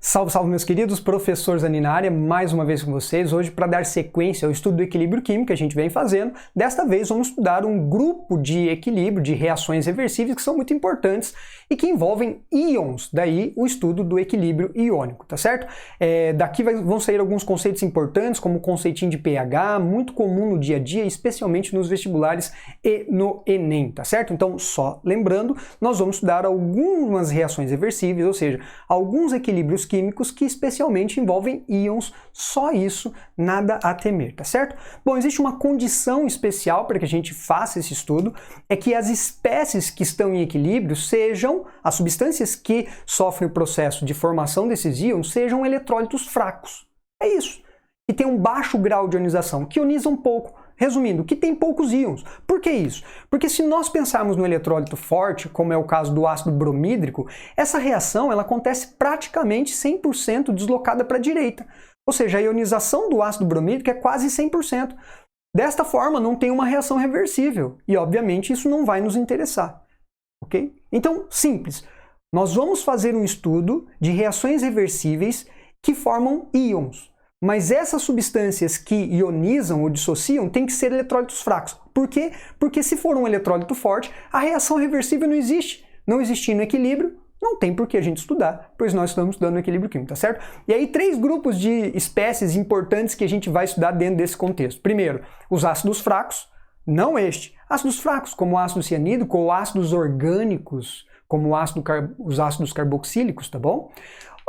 Salve, salve meus queridos, professor Zanin na área, mais uma vez com vocês, hoje para dar sequência ao estudo do equilíbrio químico que a gente vem fazendo. Desta vez vamos estudar um grupo de equilíbrio, de reações reversíveis que são muito importantes e que envolvem íons, daí o estudo do equilíbrio iônico, tá certo? Daqui vão sair alguns conceitos importantes, como o conceitinho de pH, muito comum no dia a dia, especialmente nos vestibulares e no Enem, tá certo? Então, só lembrando, nós vamos estudar algumas reações reversíveis, ou seja, alguns equilíbrios químicos que especialmente envolvem íons, só isso, nada a temer, tá certo? Bom, existe uma condição especial para que a gente faça esse estudo, é que as espécies que estão em equilíbrio sejam, as substâncias que sofrem o processo de formação desses íons, sejam eletrólitos fracos. É isso. Que tem um baixo grau de ionização, que ioniza um pouco. Resumindo, que tem poucos íons. Por que isso? Porque se nós pensarmos no eletrólito forte, como é o caso do ácido bromídrico, essa reação ela acontece praticamente 100% deslocada para a direita. Ou seja, a ionização do ácido bromídrico é quase 100%. Desta forma, não tem uma reação reversível. E, obviamente, isso não vai nos interessar. Ok? Então, simples. Nós vamos fazer um estudo de reações reversíveis que formam íons. Mas essas substâncias que ionizam ou dissociam têm que ser eletrólitos fracos. Por quê? Porque se for um eletrólito forte, a reação reversível não existe. Não existindo equilíbrio, não tem por que a gente estudar, pois nós estamos estudando equilíbrio químico, tá certo? E aí, 3 grupos de espécies importantes que a gente vai estudar dentro desse contexto. Primeiro, os ácidos fracos, não este. Ácidos fracos, como o ácido cianídrico, ou ácidos orgânicos, como os ácidos carboxílicos, tá bom?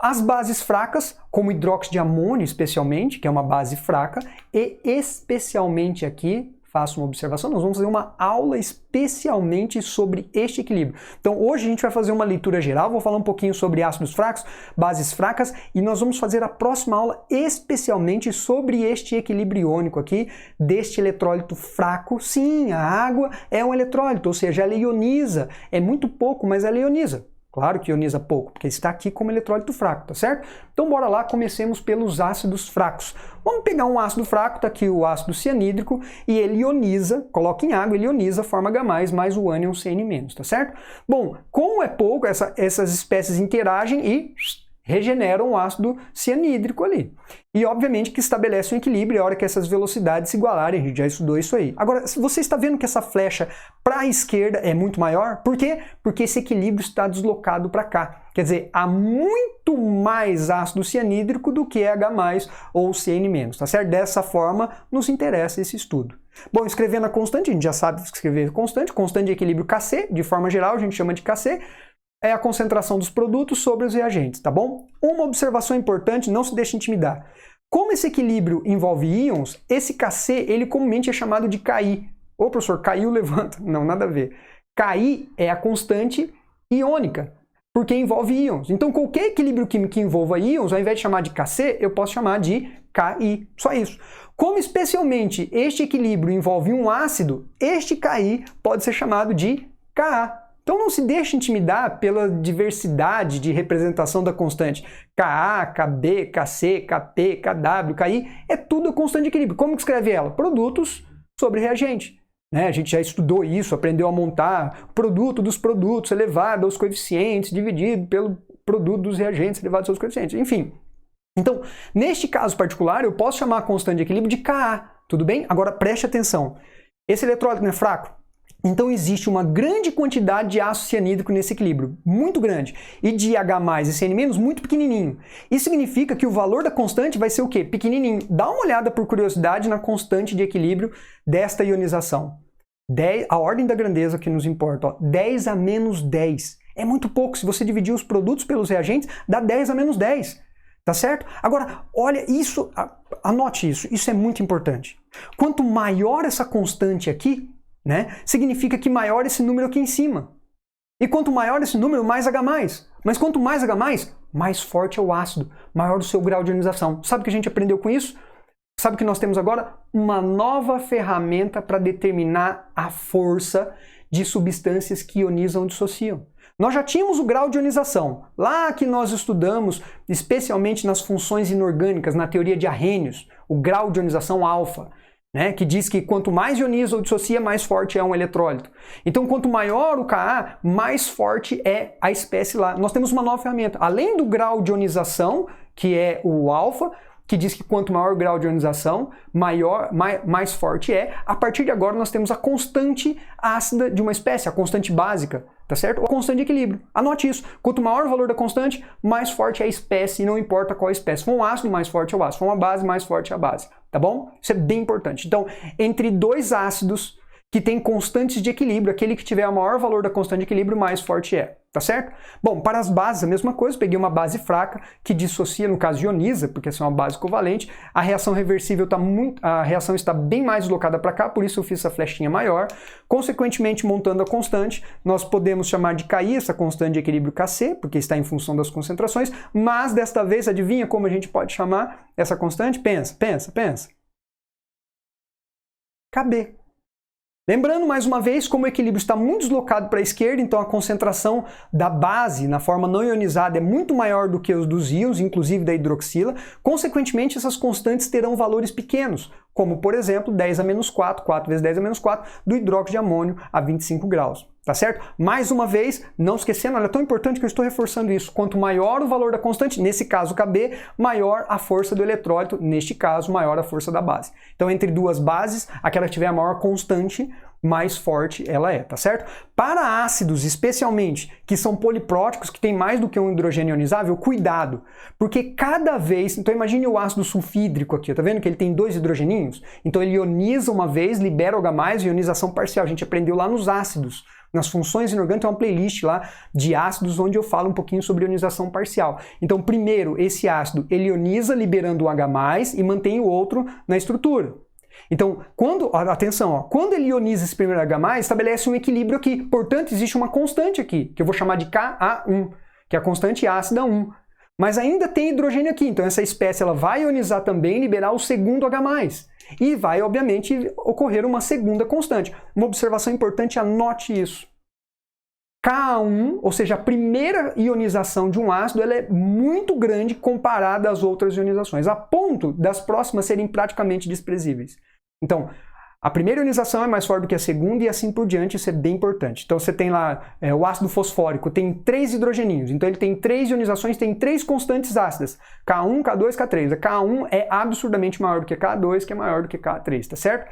As bases fracas, como hidróxido de amônio especialmente, que é uma base fraca, e especialmente aqui, faço uma observação, nós vamos fazer uma aula especialmente sobre este equilíbrio. Então hoje a gente vai fazer uma leitura geral, vou falar um pouquinho sobre ácidos fracos, bases fracas, e nós vamos fazer a próxima aula especialmente sobre este equilíbrio iônico aqui, deste eletrólito fraco. Sim, a água é um eletrólito, ou seja, ela ioniza, é muito pouco, mas ela ioniza. Claro que ioniza pouco, porque está aqui como eletrólito fraco, tá certo? Então bora lá, comecemos pelos ácidos fracos. Vamos pegar um ácido fraco, tá aqui o ácido cianídrico, e ele ioniza, coloca em água, ele ioniza, forma H+, mais o ânion CN-, tá certo? Bom, como é pouco, essas espécies interagem e regeneram o ácido cianídrico ali. E obviamente que estabelece um equilíbrio a hora que essas velocidades se igualarem, a gente já estudou isso aí. Agora, você está vendo que essa flecha para a esquerda é muito maior? Por quê? Porque esse equilíbrio está deslocado para cá. Quer dizer, há muito mais ácido cianídrico do que H+, ou CN-, tá certo? Dessa forma, nos interessa esse estudo. Bom, escrevendo a constante, a gente já sabe escrever constante de equilíbrio Kc, de forma geral a gente chama de Kc, é a concentração dos produtos sobre os reagentes, tá bom? Uma observação importante, não se deixe intimidar. Como esse equilíbrio envolve íons, esse Kc, ele comumente é chamado de Ki. Ô, professor, caiu, levanta. Não, nada a ver. Ki é a constante iônica, porque envolve íons. Então, qualquer equilíbrio químico que envolva íons, ao invés de chamar de Kc, eu posso chamar de Ki. Só isso. Como especialmente este equilíbrio envolve um ácido, este Ki pode ser chamado de Ka. Então não se deixe intimidar pela diversidade de representação da constante. Ka, Kb, Kc, Kp, Kw, Ki, é tudo a constante de equilíbrio. Como que escreve ela? Produtos sobre reagente. A gente já estudou isso, aprendeu a montar o produto dos produtos elevado aos coeficientes, dividido pelo produto dos reagentes elevado aos coeficientes. Enfim. Então, neste caso particular, eu posso chamar a constante de equilíbrio de Ka. Tudo bem? Agora preste atenção. Esse eletrólito não é fraco? Então existe uma grande quantidade de ácido cianídrico nesse equilíbrio, muito grande, e de H+, e CN- muito pequenininho. Isso significa que o valor da constante vai ser o quê? Pequenininho. Dá uma olhada por curiosidade na constante de equilíbrio desta ionização. A ordem da grandeza que nos importa, ó, 10 a menos 10. É muito pouco. Se você dividir os produtos pelos reagentes, dá 10 a menos 10. Tá certo? Agora, olha isso, anote isso é muito importante. Quanto maior essa constante aqui, significa que maior esse número aqui em cima. E quanto maior esse número, mais H+. Mas quanto mais H+, mais forte é o ácido, maior o seu grau de ionização. Sabe o que a gente aprendeu com isso? Sabe o que nós temos agora? Uma nova ferramenta para determinar a força de substâncias que ionizam ou dissociam. Nós já tínhamos o grau de ionização, lá que nós estudamos, especialmente nas funções inorgânicas, na teoria de Arrhenius, o grau de ionização alfa. né, que diz que quanto mais ioniza ou dissocia, mais forte é um eletrólito. Então, quanto maior o Ka, mais forte é a espécie lá. Nós temos uma nova ferramenta. Além do grau de ionização, que é o alfa, que diz que quanto maior o grau de ionização, mais forte é. A partir de agora, nós temos a constante ácida de uma espécie, a constante básica, tá certo? Ou a constante de equilíbrio. Anote isso. Quanto maior o valor da constante, mais forte é a espécie, e não importa qual espécie. Se for um ácido, mais forte é o ácido. Se for uma base, mais forte é a base. Tá bom? Isso é bem importante. Então, entre dois ácidos que têm constantes de equilíbrio, aquele que tiver o maior valor da constante de equilíbrio, mais forte é. Tá certo? Bom, para as bases, a mesma coisa. Peguei uma base fraca que dissocia, no caso ioniza, porque essa é uma base covalente. A reação reversível a reação está bem mais deslocada para cá, por isso eu fiz essa flechinha maior. Consequentemente, montando a constante, nós podemos chamar de Ki essa constante de equilíbrio Kc, porque está em função das concentrações, mas desta vez, adivinha como a gente pode chamar essa constante? Pensa. Kb. Lembrando, mais uma vez, como o equilíbrio está muito deslocado para a esquerda, então a concentração da base na forma não ionizada é muito maior do que os dos íons, inclusive da hidroxila. Consequentemente, essas constantes terão valores pequenos, como, por exemplo, 10 a menos 4, 4 vezes 10 a menos 4, do hidróxido de amônio a 25 graus. Tá certo? Mais uma vez, não esquecendo, olha, é tão importante que eu estou reforçando isso. Quanto maior o valor da constante, nesse caso Kb, maior a força do eletrólito, neste caso, maior a força da base. Então, entre duas bases, aquela que tiver a maior constante, mais forte ela é, tá certo? Para ácidos, especialmente, que são polipróticos, que tem mais do que um hidrogênio ionizável, cuidado, porque cada vez, então imagine o ácido sulfídrico aqui, tá vendo que ele tem 2 hidrogeninhos? Então ele ioniza uma vez, libera o H+, ionização parcial, a gente aprendeu lá nos ácidos. Nas funções inorgânicas tem uma playlist lá de ácidos onde eu falo um pouquinho sobre ionização parcial. Então, primeiro, esse ácido ele ioniza liberando o H+, e mantém o outro na estrutura. Então, quando ele ioniza esse primeiro H+, estabelece um equilíbrio aqui. Portanto, existe uma constante aqui, que eu vou chamar de Ka1, que é a constante ácida 1. Mas ainda tem hidrogênio aqui, então essa espécie ela vai ionizar também e liberar o segundo H+. E vai, obviamente, ocorrer uma segunda constante. Uma observação importante, anote isso. Ka1, ou seja, a primeira ionização de um ácido, ela é muito grande comparada às outras ionizações, a ponto das próximas serem praticamente desprezíveis. Então, a primeira ionização é mais forte do que a segunda e assim por diante, isso é bem importante. Então você tem lá o ácido fosfórico, tem 3 hidrogeninhos, então ele tem 3 ionizações, tem 3 constantes ácidas, K1, K2, K3. A K1 é absurdamente maior do que K2, que é maior do que K3, tá certo?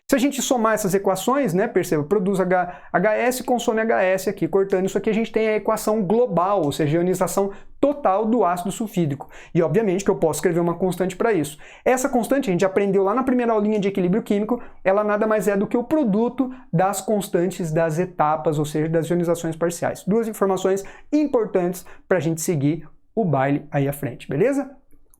Se a gente somar essas equações, né, perceba, produz HS e consome HS aqui. Cortando isso aqui, a gente tem a equação global, ou seja, a ionização total do ácido sulfídrico. E, obviamente, que eu posso escrever uma constante para isso. Essa constante, a gente aprendeu lá na primeira aulinha de equilíbrio químico, ela nada mais é do que o produto das constantes das etapas, ou seja, das ionizações parciais. 2 informações importantes para a gente seguir o baile aí à frente, beleza?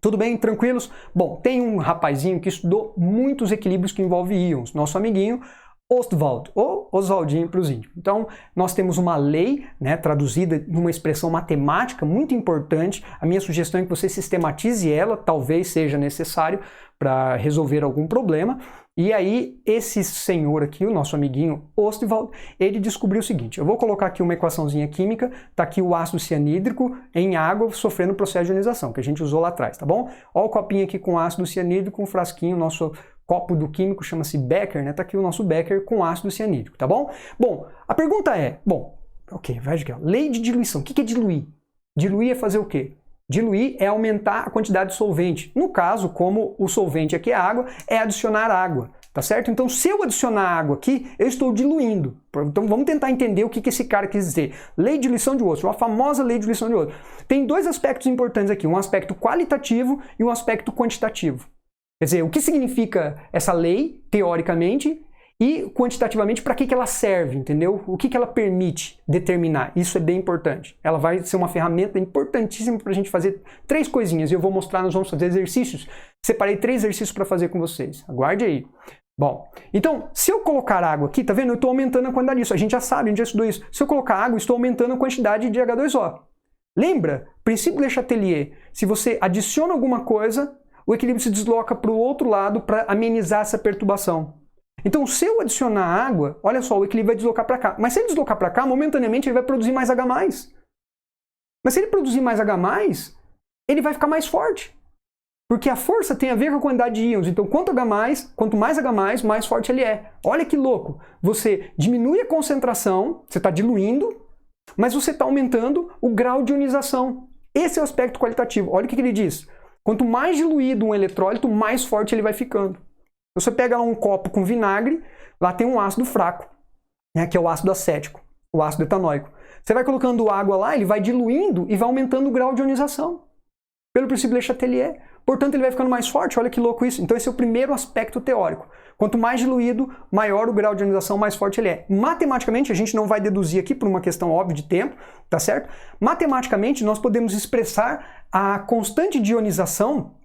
Tudo bem? Tranquilos? Bom, tem um rapazinho que estudou muitos equilíbrios que envolvem íons, nosso amiguinho Ostwald, ou Oswaldinho para os índios. Então, nós temos uma lei, né, traduzida numa expressão matemática muito importante. A minha sugestão é que você sistematize ela, talvez seja necessário para resolver algum problema. E aí, esse senhor aqui, o nosso amiguinho Ostwald, ele descobriu o seguinte. Eu vou colocar aqui uma equaçãozinha química, tá aqui o ácido cianídrico em água sofrendo processo de ionização, que a gente usou lá atrás, tá bom? Ó o copinho aqui com ácido cianídrico, um frasquinho, nosso copo do químico chama-se Becker, né? Tá aqui o nosso Becker com ácido cianídrico, tá bom? Bom, a pergunta é, vai aqui, ó. Lei de diluição. O que é diluir? Diluir é fazer o quê? Diluir é aumentar a quantidade de solvente. No caso, como o solvente aqui é água, é adicionar água, tá certo? Então, se eu adicionar água aqui, eu estou diluindo. Então, vamos tentar entender o que esse cara quis dizer. Lei de diluição de Ostwald, a famosa lei de diluição de Ostwald. Tem 2 aspectos importantes aqui, um aspecto qualitativo e um aspecto quantitativo. Quer dizer, o que significa essa lei, teoricamente, e quantitativamente para que ela serve, entendeu? O que ela permite determinar? Isso é bem importante. Ela vai ser uma ferramenta importantíssima para a gente fazer 3 coisinhas. E eu vou mostrar, nós vamos fazer exercícios. Separei 3 exercícios para fazer com vocês. Aguarde aí. Bom, então, se eu colocar água aqui, tá vendo? Eu estou aumentando a quantidade disso. A gente já sabe, a gente já estudou isso. Se eu colocar água, estou aumentando a quantidade de H2O. Lembra? Princípio Le Chatelier. Se você adiciona alguma coisa, o equilíbrio se desloca para o outro lado para amenizar essa perturbação. Então, se eu adicionar água, olha só, o equilíbrio vai deslocar para cá. Mas se ele deslocar para cá, momentaneamente ele vai produzir mais H+. Mas se ele produzir mais H+, ele vai ficar mais forte. Porque a força tem a ver com a quantidade de íons. Então, quanto mais H+, mais forte ele é. Olha que louco. Você diminui a concentração, você está diluindo, mas você está aumentando o grau de ionização. Esse é o aspecto qualitativo. Olha o que ele diz. Quanto mais diluído um eletrólito, mais forte ele vai ficando. Você pega um copo com vinagre, lá tem um ácido fraco, né, que é o ácido acético, o ácido etanóico. Você vai colocando água lá, ele vai diluindo e vai aumentando o grau de ionização. Pelo princípio Le Chatelier. Portanto, ele vai ficando mais forte. Olha que louco isso. Então, esse é o primeiro aspecto teórico. Quanto mais diluído, maior o grau de ionização, mais forte ele é. Matematicamente, a gente não vai deduzir aqui por uma questão óbvia de tempo, tá certo? Matematicamente, nós podemos expressar a constante de ionização,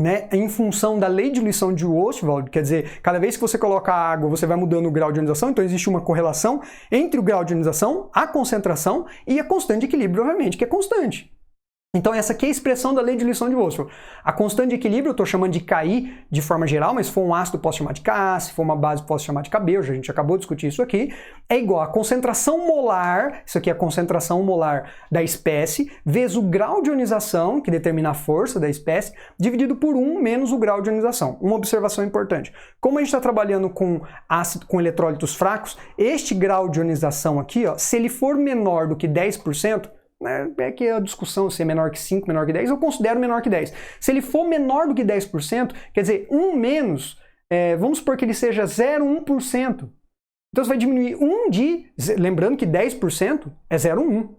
né, em função da lei de diluição de Ostwald, quer dizer, cada vez que você coloca água, você vai mudando o grau de ionização, então existe uma correlação entre o grau de ionização, a concentração e a constante de equilíbrio, obviamente, que é constante. Então essa aqui é a expressão da lei de diluição de Ostwald. A constante de equilíbrio eu estou chamando de KI de forma geral, mas se for um ácido eu posso chamar de Ka, se for uma base eu posso chamar de Kb, a gente acabou de discutir isso aqui, é igual a concentração molar, isso aqui é a concentração molar da espécie, vezes o grau de ionização, que determina a força da espécie, dividido por 1 menos o grau de ionização. Uma observação importante. Como a gente está trabalhando com ácido, com eletrólitos fracos, este grau de ionização aqui, ó, se ele for menor do que 10%, é que a discussão se é menor que 5, menor que 10, eu considero menor que 10. Se ele for menor do que 10%, quer dizer, 1 menos, vamos supor que ele seja 0,1%. Então você vai diminuir 1 de, lembrando que 10% é 0,1.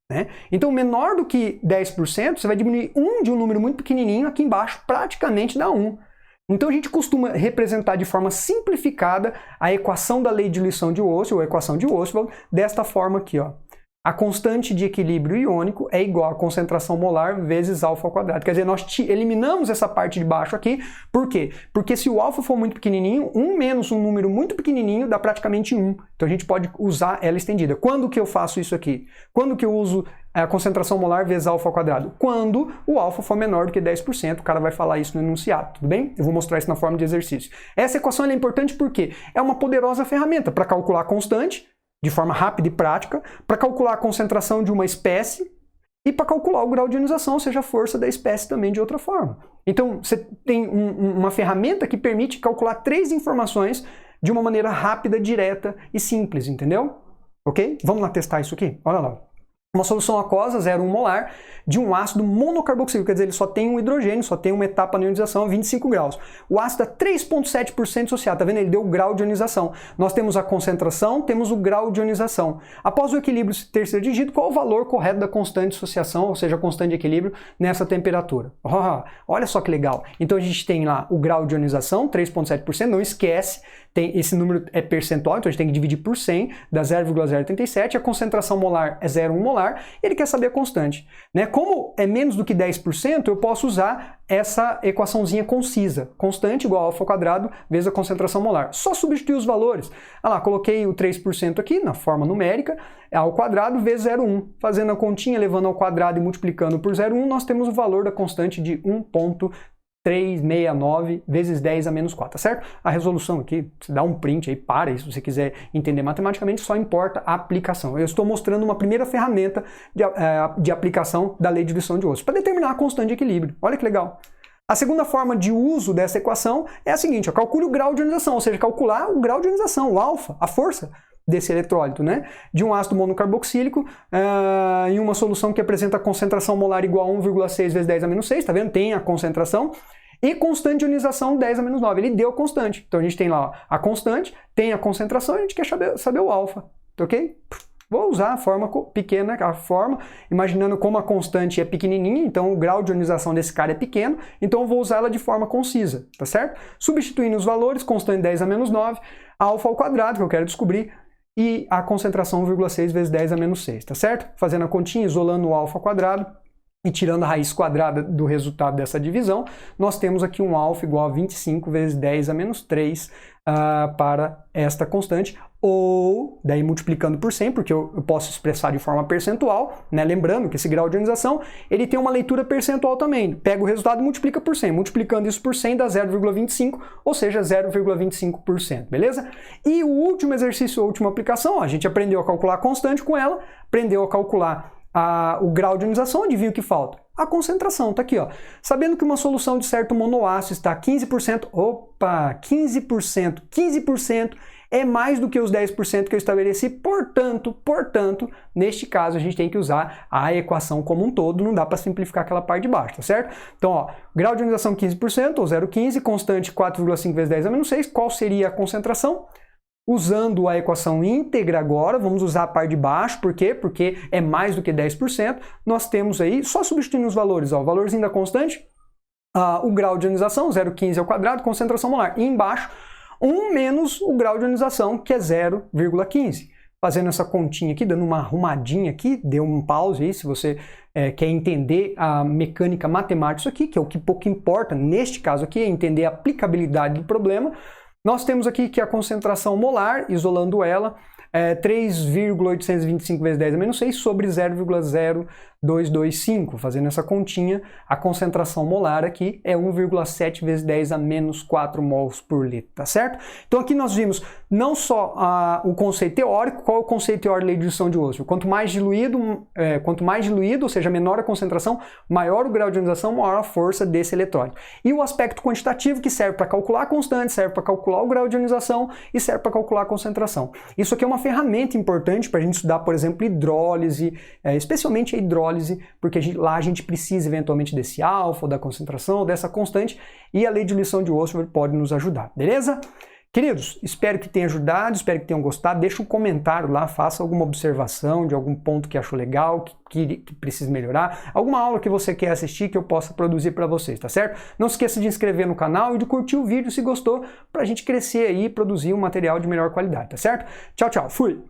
Né? Então menor do que 10%, você vai diminuir 1 de um número muito pequenininho, aqui embaixo praticamente dá 1. Então a gente costuma representar de forma simplificada a equação da lei de diluição de Ostwald, ou a equação de Ostwald, desta forma aqui, ó. A constante de equilíbrio iônico é igual a concentração molar vezes alfa ao quadrado. Quer dizer, nós eliminamos essa parte de baixo aqui. Por quê? Porque se o alfa for muito pequenininho, 1 menos um número muito pequenininho dá praticamente 1. Então a gente pode usar ela estendida. Quando que eu faço isso aqui? Quando que eu uso a concentração molar vezes alfa ao quadrado? Quando o alfa for menor do que 10%. O cara vai falar isso no enunciado, tudo bem? Eu vou mostrar isso na forma de exercício. Essa equação é importante porque é uma poderosa ferramenta para calcular a constante, de forma rápida e prática, para calcular a concentração de uma espécie e para calcular o grau de ionização, ou seja, a força da espécie também de outra forma. Então, você tem uma ferramenta que permite calcular 3 informações de uma maneira rápida, direta e simples, entendeu? Ok? Vamos lá testar isso aqui? Olha lá. Uma solução aquosa, 0,1 molar, de um ácido monocarboxílico, quer dizer, ele só tem um hidrogênio, só tem uma etapa na ionização a 25 graus. O ácido é 3,7% dissociado, tá vendo? Ele deu o grau de ionização. Nós temos a concentração, temos o grau de ionização. Após o equilíbrio ter sido atingido, qual o valor correto da constante de dissociação, ou seja, a constante de equilíbrio nessa temperatura? Olha só que legal. Então a gente tem lá o grau de ionização, 3,7%, não esquece, esse número é percentual, então a gente tem que dividir por 100, dá 0,037, a concentração molar é 0,1 molar, e ele quer saber a constante. Né? Como é menos do que 10%, eu posso usar essa equaçãozinha concisa. Constante igual a alfa ao quadrado vezes a concentração molar. Só substituir os valores. Olha lá, coloquei o 3% aqui na forma numérica, ao quadrado vezes 0,1. Fazendo a continha, levando ao quadrado e multiplicando por 0,1, nós temos o valor da constante de 1,369 vezes 10 a menos 4, tá certo? A resolução aqui, você dá um print aí, para aí, se você quiser entender matematicamente, só importa a aplicação. Eu estou mostrando uma primeira ferramenta de aplicação da lei de diluição de Ostwald, para determinar a constante de equilíbrio. Olha que legal. A segunda forma de uso dessa equação é a seguinte, ó, calcule o grau de ionização, ou seja, calcular o grau de ionização, o alfa, a força desse eletrólito, né? De um ácido monocarboxílico em uma solução que apresenta a concentração molar igual a 1,6 vezes 10 a menos 6, tá vendo? Tem a concentração. E constante de ionização 10 a menos 9. Ele deu a constante. Então a gente tem lá ó, a constante, tem a concentração e a gente quer saber o alfa. Ok? Vou usar a forma pequena, a forma, imaginando como a constante é pequenininha, então o grau de ionização desse cara é pequeno, então eu vou usar ela de forma concisa, tá certo? Substituindo os valores, constante 10 a menos 9, alfa ao quadrado, que eu quero descobrir, e a concentração 1,6 vezes 10 a menos 6, tá certo? Fazendo a continha, isolando o alfa ao quadrado e tirando a raiz quadrada do resultado dessa divisão, nós temos aqui um alfa igual a 25 vezes 10 a menos 3 para esta constante, ou daí multiplicando por 100, porque eu posso expressar de forma percentual, né? Lembrando que esse grau de ionização ele tem uma leitura percentual também. Pega o resultado e multiplica por 100. Multiplicando isso por 100 dá 0,25, ou seja, 0,25%, beleza? E o último exercício, a última aplicação, ó, a gente aprendeu a calcular a constante com ela, aprendeu a calcular o grau de ionização, adivinha o que falta? A concentração, tá aqui, ó. Sabendo que uma solução de certo monoácido está a 15%, opa, 15%, 15% é mais do que os 10% que eu estabeleci, portanto, neste caso a gente tem que usar a equação como um todo, não dá para simplificar aquela parte de baixo, tá certo? Então, ó, grau de ionização 15% ou 0,15, constante 4,5 vezes 10 a menos 6, qual seria a concentração? Usando a equação íntegra agora, vamos usar a parte de baixo, por quê? Porque é mais do que 10%, nós temos aí, só substituindo os valores, ó, o valorzinho da constante, o grau de ionização, 0,15 ao quadrado, concentração molar, e embaixo, 1 menos o grau de ionização, que é 0,15. Fazendo essa continha aqui, dando uma arrumadinha aqui, dê um pause aí se você quer entender a mecânica matemática disso aqui, que é o que pouco importa, neste caso aqui, é entender a aplicabilidade do problema. Nós temos aqui que a concentração molar, isolando ela, 3,825 vezes 10 a menos 6 sobre 0,0225. Fazendo essa continha, a concentração molar aqui é 1,7 vezes 10 a menos 4 mols por litro, tá certo? Então aqui nós vimos não só o conceito teórico, qual é o conceito teórico da diluição de Oswald? Quanto mais diluído, ou seja, menor a concentração, maior o grau de ionização, maior a força desse eletrólito. E o aspecto quantitativo, que serve para calcular a constante, serve para calcular o grau de ionização e serve para calcular a concentração. Isso aqui é uma ferramenta importante para a gente estudar, por exemplo, hidrólise, especialmente a hidrólise, porque lá a gente precisa eventualmente desse alfa, ou da concentração, ou dessa constante, e a lei de diluição de Oswald pode nos ajudar, beleza? Queridos, espero que tenha ajudado, espero que tenham gostado. Deixa um comentário lá, faça alguma observação de algum ponto que achou legal, que precisa melhorar, alguma aula que você quer assistir que eu possa produzir para vocês, tá certo? Não se esqueça de inscrever no canal e de curtir o vídeo se gostou, para a gente crescer aí e produzir um material de melhor qualidade, tá certo? Tchau, tchau, fui!